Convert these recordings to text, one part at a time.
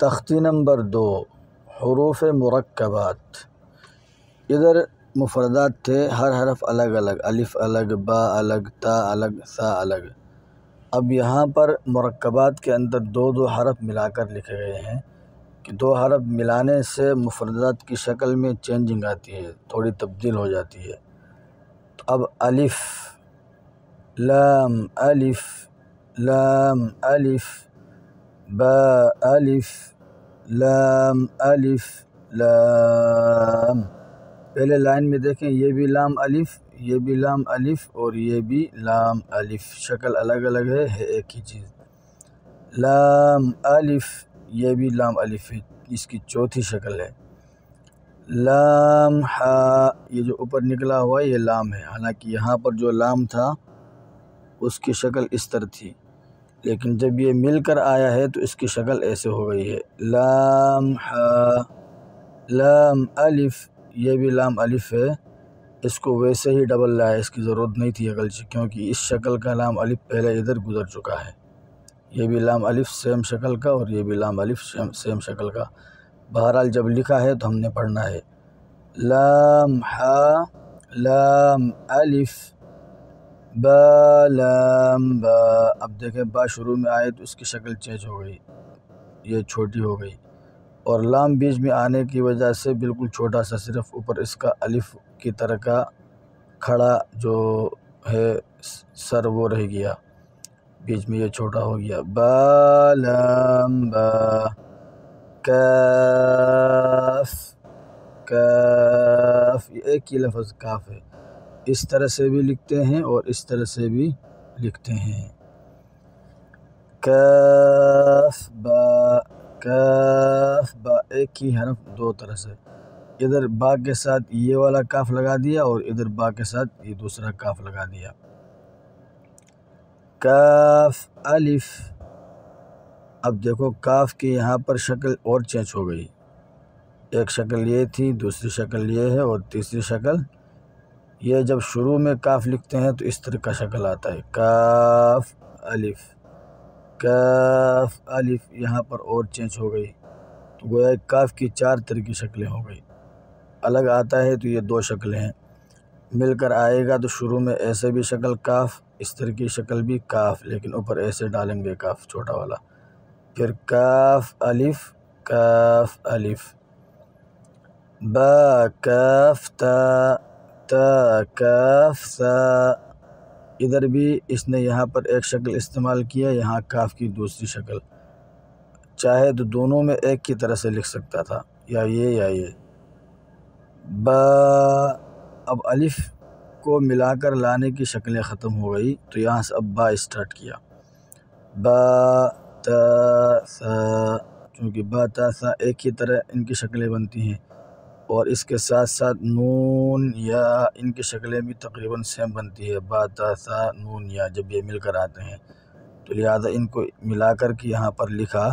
تختی نمبر 2 حروف مرکبات۔ ادھر مفردات تھے، ہر حرف الگ الگ، الف الگ، با الگ، تا الگ، سا الگ۔ اب یہاں پر مرکبات کے اندر دو حرف ملا کر لکھے گئے ہیں کہ 2 حرف ملانے سے مفردات کی شکل میں چینجنگ آتی ہے، تھوڑی تبدیل ہو جاتی ہے۔ تو اب الف لام الف لام الف، با الف لام الف لام۔ پہلے لائن میں دیکھیں، یہ بھی لام الف، یہ بھی لام الف اور یہ بھی لام الف، شکل الگ الگ ہے ایک ہی چیز۔ لام الف، یہ بھی لام الف ہے، اس کی چوتھی شکل ہے۔ لام ہا، یہ جو اوپر نکلا ہوا ہے یہ لام ہے، حالانکہ یہاں پر جو لام تھا اس کی شکل اس طرح تھی، لیکن جب یہ مل کر آیا ہے تو اس کی شکل ایسے ہو گئی ہے۔ لام ہا لام الف، یہ بھی لام الف ہے، اس کو ویسے ہی ڈبل لایا، اس کی ضرورت نہیں تھی اگرچہ، کیونکہ اس شکل کا لام الف پہلے ادھر گزر چکا ہے۔ یہ بھی لام الف سیم شکل کا اور یہ بھی لام الف سیم شکل کا۔ بہرحال جب لکھا ہے تو ہم نے پڑھنا ہے۔ لام ہا لام الف با لام با۔ اب دیکھیں با شروع میں آئے تو اس کی شکل چینج ہو گئی، یہ چھوٹی ہو گئی، اور لام بیچ میں آنے کی وجہ سے بالکل چھوٹا سا، صرف اوپر اس کا الف کی طرح کا کھڑا جو ہے سر وہ رہ گیا، بیچ میں یہ چھوٹا ہو گیا۔ با لام با۔ کاف کاف، یہ ایک ہی لفظ کاف ہے، اس طرح سے بھی لکھتے ہیں اور اس طرح سے بھی لکھتے ہیں۔ کاف با کاف با، ایک ہی حرف 2 طرح سے، ادھر با کے ساتھ یہ والا کاف لگا دیا اور ادھر با کے ساتھ یہ دوسرا کاف لگا دیا۔ کاف الف، اب دیکھو کاف کی یہاں پر شکل اور چینج ہو گئی، ایک شکل یہ تھی، دوسری شکل یہ ہے اور تیسری شکل یہ۔ جب شروع میں کاف لکھتے ہیں تو اس طرح کا شکل آتا ہے، کاف الف کاف الف، یہاں پر اور چینج ہو گئی، تو گویا کاف کی 4 طرح کی شکلیں ہو گئی۔ الگ آتا ہے تو یہ 2 شکلیں ہیں، مل کر آئے گا تو شروع میں ایسے بھی شکل کاف، اس طرح کی شکل بھی کاف، لیکن اوپر ایسے ڈالیں گے کاف چھوٹا والا، پھر کاف الف با کاف تا تا کاف سا۔ ادھر بھی اس نے یہاں پر ایک شکل استعمال کیا، یہاں کاف کی دوسری شکل، چاہے تو دونوں میں ایک کی طرح سے لکھ سکتا تھا، یا یہ با۔ اب الف کو ملا کر لانے کی شکلیں ختم ہو گئی تو یہاں سے اب با اسٹارٹ کیا، با تا سا، چونکہ با تا سا ایک ہی طرح ان کی شکلیں بنتی ہیں، اور اس کے ساتھ ساتھ نون یا، ان کی شکلیں بھی تقریباً سیم بنتی ہے، با تا سا نون یا، جب یہ مل کر آتے ہیں تو لہذا ان کو ملا کر کے یہاں پر لکھا،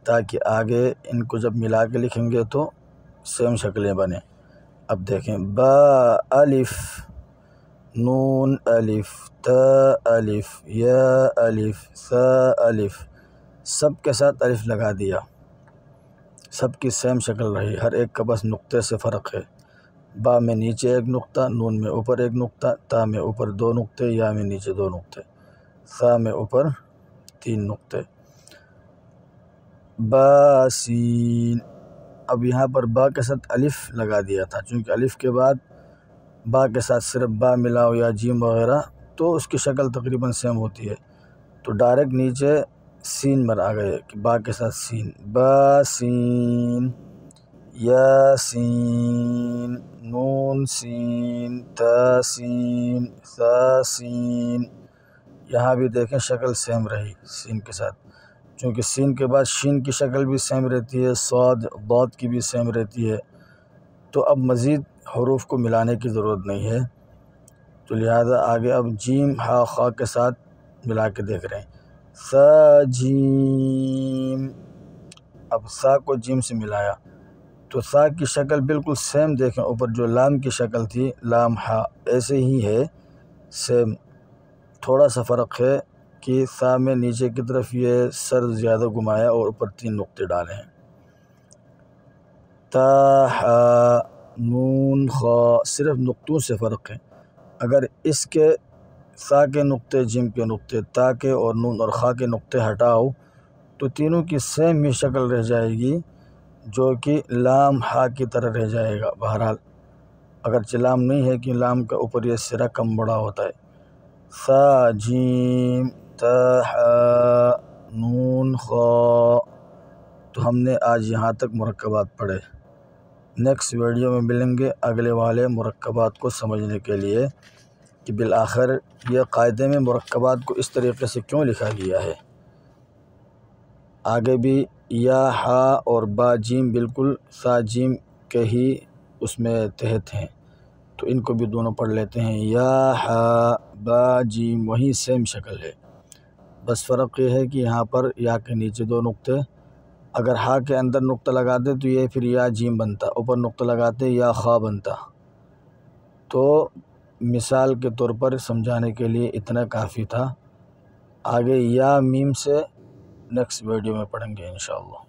تاکہ آگے ان کو جب ملا کے لکھیں گے تو سیم شکلیں بنیں۔ اب دیکھیں، با الف نون الف تا الف یا الف سا الف، سب کے ساتھ الف لگا دیا، سب کی سیم شکل رہی، ہر ایک کا بس نقطے سے فرق ہے، با میں نیچے 1 نقطہ، نون میں اوپر 1 نقطہ، تا میں اوپر 2 نقطے، یا میں نیچے 2 نقطے، سا میں اوپر 3 نقطے۔ با سین، اب یہاں پر با کے ساتھ الف لگا دیا تھا، چونکہ الف کے بعد با کے ساتھ صرف با ملاؤ یا جیم وغیرہ تو اس کی شکل تقریباً سیم ہوتی ہے، تو ڈائریکٹ نیچے سین پر آ گئے کہ با کے ساتھ سین، با سین یا سین نون سین تا سین سا سین۔ یہاں بھی دیکھیں شکل سیم رہی سین کے ساتھ، چونکہ سین کے بعد شین کی شکل بھی سیم رہتی ہے، صاد ضاد کی بھی سیم رہتی ہے، تو اب مزید حروف کو ملانے کی ضرورت نہیں ہے، تو لہذا آگے اب جیم ہا خا کے ساتھ ملا کے دیکھ رہے ہیں، سا جیم۔ اب سا کو جیم سے ملایا تو سا کی شکل بالکل سیم، دیکھیں اوپر جو لام کی شکل تھی لام ہا ایسے ہی ہے سیم، تھوڑا سا فرق ہے کہ سا میں نیچے کی طرف یہ سر زیادہ گھمایا اور اوپر 3 نقطے ڈالے ہیں۔ تا حا نون خا، صرف نقطوں سے فرق ہے۔ اگر اس کے سا کے نقطے، جیم کے نقطے، تا کے اور نون اور خا کے نقطے ہٹاؤ تو تینوں کی سیم ہی شکل رہ جائے گی، جو کہ لام ہا کی طرح رہ جائے گا۔ بہرحال اگرچہ لام نہیں ہے کہ لام کا اوپر یہ سرا کم بڑا ہوتا ہے۔ سا جیم تا حا نون خا۔ تو ہم نے آج یہاں تک مرکبات پڑھے۔ نیکسٹ ویڈیو میں ملیں گے اگلے والے مرکبات کو سمجھنے کے لیے کہ بالآخر یہ قاعدے میں مرکبات کو اس طریقے سے کیوں لکھا گیا ہے۔ آگے بھی یا ہا اور با جیم بالکل سا جیم کے ہی اس میں تحت ہیں، تو ان کو بھی دونوں پڑھ لیتے ہیں۔ یا ہا با جیم وہی سیم شکل ہے، بس فرق یہ ہے کہ یہاں پر یا کے نیچے 2 نقطے، اگر ہا کے اندر نقطہ لگاتے تو یہ پھر یا جیم بنتا، اوپر نقطہ لگاتے یا خا بنتا۔ تو مثال کے طور پر سمجھانے کے لیے اتنا کافی تھا۔ آگے یا میم سے نیکسٹ ویڈیو میں پڑھیں گے انشاءاللہ۔